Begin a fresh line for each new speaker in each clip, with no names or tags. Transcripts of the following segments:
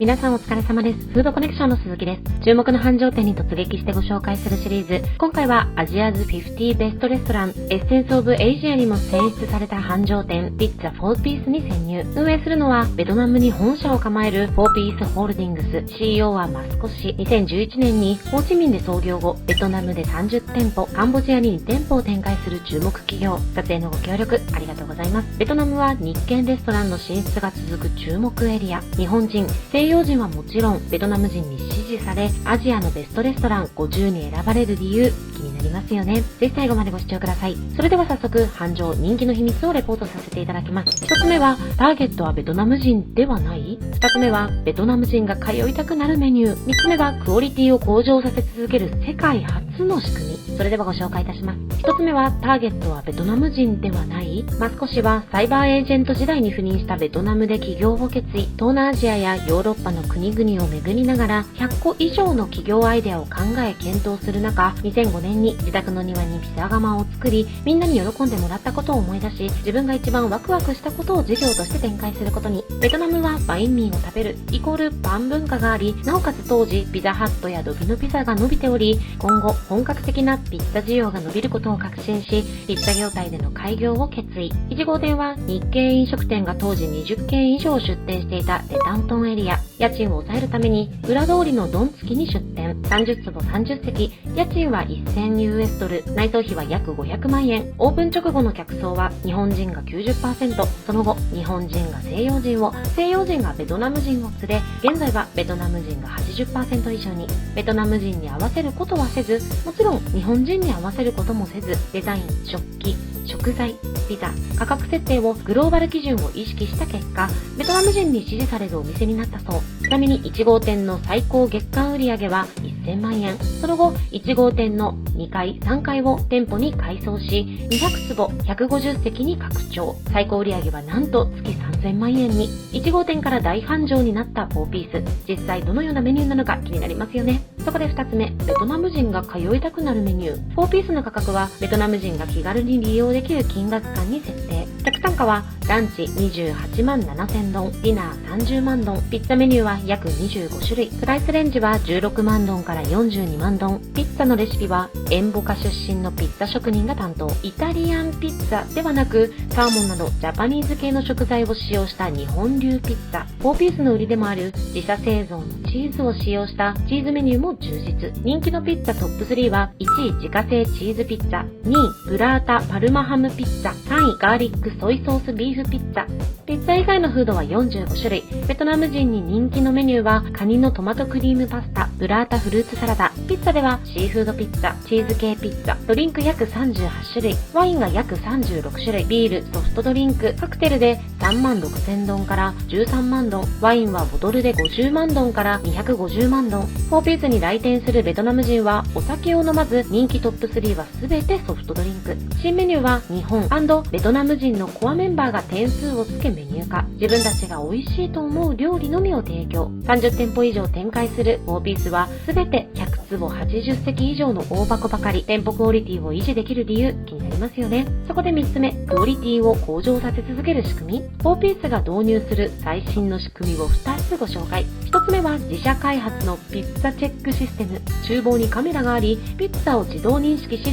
皆さんお疲れ様です。フードコネクションの鈴木です。注目の繁盛店に突撃してご紹介するシリーズ。今回はアジアズ50ベストレストラン、エッセンスオブエイジアにも選出された繁盛店、ピッツァ4ピースに潜入。運営するのはベトナムに本社を構える4ピースホールディングス。CEO はマスコ氏。2011年にホーチミンで創業後、ベトナムで30店舗、カンボジアに2店舗を展開する注目企業。撮影のご協力ありがとうございます。ベトナムは日系レストランの進出が続く注目エリア。日本人、西洋人はもちろんベトナム人に支持され、アジアのベストレストラン50に選ばれる理由、気になりますよね。ぜひ最後までご視聴ください。それでは早速、繁盛人気の秘密をレポートさせていただきます。1つ目は、ターゲットはベトナム人ではない？ 2 つ目は、ベトナム人が通いたくなるメニュー。3つ目は、クオリティを向上させ続ける世界初の仕組み。それではご紹介いたします。1つ目は、ターゲットはベトナム人ではない？マスコ氏は、サイバーエージェント時代に赴任したベトナムで起業を決意。東南アジアやヨーロッパの国々を巡りながら、100個以上の企業アイデアを考え検討する中、2005年に自宅の庭にピザ窯を作り、みんなに喜んでもらったことを思い出し、自分が一番ワクワクしたことを事業として展開することに。ベトナムはバインミーを食べるイコールパン文化があり、なおかつ当時ピザハットやドミノピザが伸びており、今後本格的なピッツァ需要が伸びることを確信し、ピッツァ業態での開業を決意。1号店は日系飲食店が当時20軒以上出店していたレタントンエリア。家賃を抑えるために裏通りのドン付きに出店。30坪30席、家賃は$1000、内装費は約500万円。オープン直後の客層は日本人が 90%、その後日本人が西洋人を、西洋人がベトナム人を連れ、現在はベトナム人が 80% 以上に。ベトナム人に合わせることはせず、もちろん日本人に合わせることもせず、デザイン、食器、食材、ピザ、価格設定をグローバル基準を意識した結果、ベトナム人に支持されるお店になったそう。ちなみに1号店の最高月間売上は1000万円。その後、1号店の2階、3階を店舗に改装し、200坪、150席に拡張。最高売上はなんと月3000万円に。1号店から大繁盛になった4ピース。実際どのようなメニューなのか気になりますよね。そこで2つ目、ベトナム人が通いたくなるメニュー。4ピースの価格はベトナム人が気軽に利用できる金額感に設定。客単価はランチ28万7000ドン、ディナー30万ドン、ピッツァメニューは約25種類、プライスレンジは16万ドンから42万ドン。ピッツァのレシピはエンボカ出身のピッツァ職人が担当。イタリアンピッツァではなく、サーモンなどジャパニーズ系の食材を使用した日本流ピッツァ。4ピースの売りでもある自社製造のチーズを使用したチーズメニューも充実。人気のピッツァトップ3は、1位自家製チーズピッツァ、2位ブラータパルマハムピッツァ、3位ガーリックソイソースビーフピッツァ。ピッツァ以外のフードは45種類。ベトナム人に人気のメニューはカニのトマトクリームパスタ、ブラータフルーツサラダ。ピッツァではシーフードピッツァ、チーズ系ピッツァ、ドリンク約38種類、ワインが約36種類、ビール、ソフトドリンク、カクテルで3万6000ドンから13万ドン、ワインはボトルで50万ドンから250万ドン。4ピースに来店するベトナム人はお酒を飲まず、人気トップ3は全てソフトドリンク。新メニューは日本&ベトナム人のコアメンバーが点数をつけメニュー化。自分たちが美味しいと思う料理のみを提供。30店舗以上展開する4ピースは全て100坪80席以上の大箱ばかり。店舗クオリティを維持できる理由、気になりますよね。そこで3つ目、クオリティを向上させ続ける仕組み。4ピースが導入する最新の仕組みを2つご紹介。1つ目は自社開発のピッツァチェックシステム。厨房にカメラがあり、ピッツァを自動認識し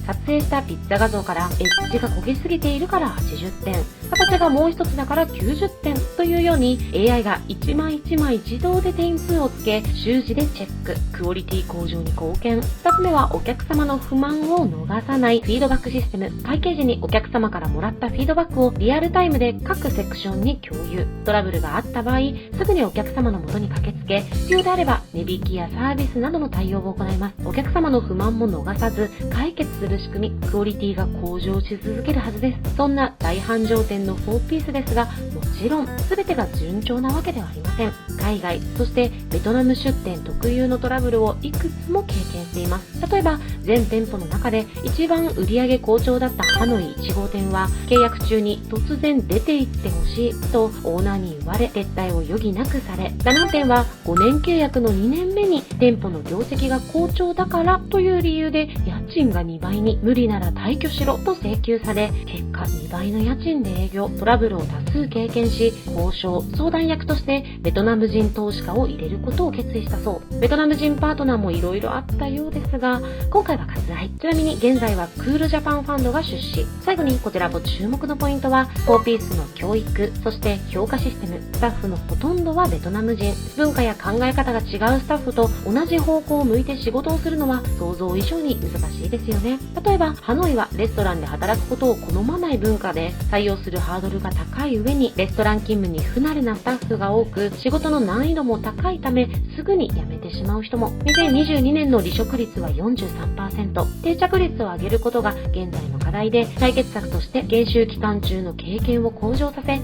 撮影したピッツァ画像からエッジが焦げすぎているから80点、形がもう一つだから90点というように AI が一枚一枚自動で点数をつけ、習字でチェック。クオリティ向上に貢献。2つ目はお客様の不満を逃さないフィードバックシステム。会計時にお客様からもらったフィードバックをリアルタイムで各セクションに共有。トラブルがあった場合、すぐにお客様の元に駆けつけ、必要であれば値引きやサービスなどの対応を行います。お客様の不満も逃さず解決する仕組み、クオリティが向上し続けるはずです。そんな大繁盛店の4ピースですが、もちろん全てが順調なわけではありません。海外、そしてベトナム出店特有のトラブルをいくつも経験しています。例えば、全店舗の中で一番売上好調だったハノイ1号店は、契約中に突然出て行ってほしいとオーナーに言われ、撤退を余儀なくされ、ダナン店は5年契約の2年目に店舗の業績が好調だからという理由で家賃が2倍に、無理なら退去しろと請求され、結果2倍の家賃で営営業、トラブルを多数経験し、交渉、相談役としてベトナム人投資家を入れることを決意したそう。ベトナム人パートナーも色々あったようですが、今回は割愛。ちなみに現在はクールジャパンファンドが出資。最後にこちらも注目のポイントは、4ピースの教育、そして評価システム。スタッフのほとんどはベトナム人。文化や考え方が違うスタッフと同じ方向を向いて仕事をするのは想像以上に難しいですよね。例えば、ハノイはレストランで働くことを好まない文化で、採用するハードルが高い上にレストラン勤務に不慣れなスタッフが多く、仕事の難易度も高いためすぐに辞めてしまう人も。2022年の離職率は 43%、 定着率を上げることが現在の課題で、解決策として研修期間中の経験を向上させ、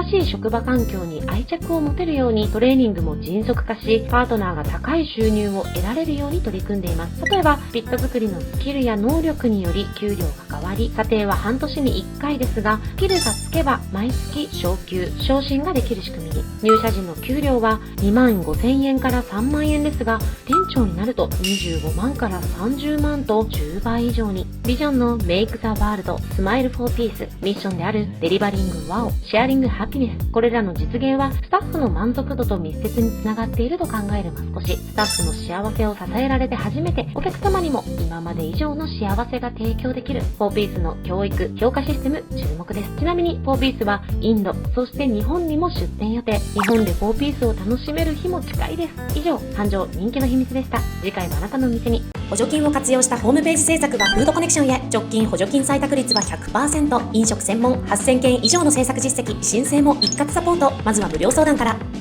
新しい職場環境に愛着を持てるようにトレーニングも迅速化し、パートナーが高い収入を得られるように取り組んでいます。例えばピット作りのスキルや能力により給料が変わり、査定は半年に1回ですが、スキルがつけば毎月昇給昇進ができる仕組みに。入社時の給料は2万5000円から3万円ですが、店長になると25万から30万と10倍以上に。ビジョンの Make the World Smile for Peace、 ミッションであるデリバリング Wow、 シェアリングハピネス、これらの実現はスタッフの満足度と密接につながっていると考えるマスコシ。スタッフの幸せを支えられて初めてお客様にも今まで以上の幸せが提供できる。4ピースの教育評価システム注目です。ちなみに4ピースはインド、そして日本にも出店予定。日本で4ピースを楽しめる日も近いです。以上、繁盛人気の秘密でした。次回はあなたの店に。
補助金を活用したホームページ制作がフードコネクションへ。直近補助金採択率は 100%、 飲食専門8000件以上の制作実績、申請も一括サポート。まずは無料相談から。